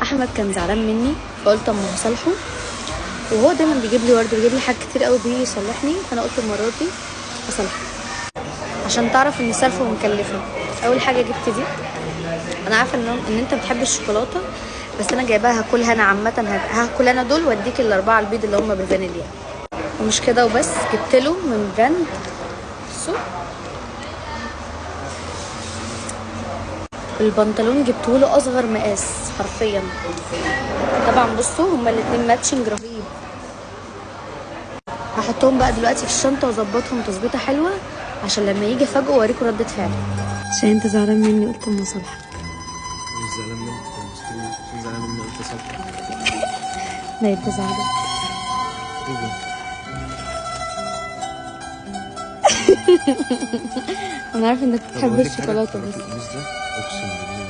احمد كان زعلان مني فقلت اما هصالحه، وهو دايما بيجيب لي ورد وبيجيب لي حاجات كتير قوي بيه يصلحني، فانا قلت المره دي اصالحه عشان تعرف اني سالفه ومكلفه. اول حاجه جبت دي، انا عارفه ان انت بتحب الشوكولاته، بس انا جايباها هاكلها انا عامه، هاكل انا دول واديك الاربعه البيض اللي هم بالفانيليا. ومش كده وبس، جبت له من براند بصوا البنطلون، جبته له اصغر مقاس حرفيا. طبعا بصوا هما الاتنين ماتشنج رهيب. هحطهم بقى دلوقتي في الشنطه واظبطهم تظبيطه حلوه عشان لما يجي افاجئه واوريكم رده فعلي. عشان انت زعلان مني قلت اما اصالحك. مش زعلان منك، مش زعلان مني قلت صالحك. لا انت زعلان. ايه ده؟ انا عارفه انك طب بتحب اقول لك حاجه، الشوكولاته تعرفي بس القميص ده اقسم بالله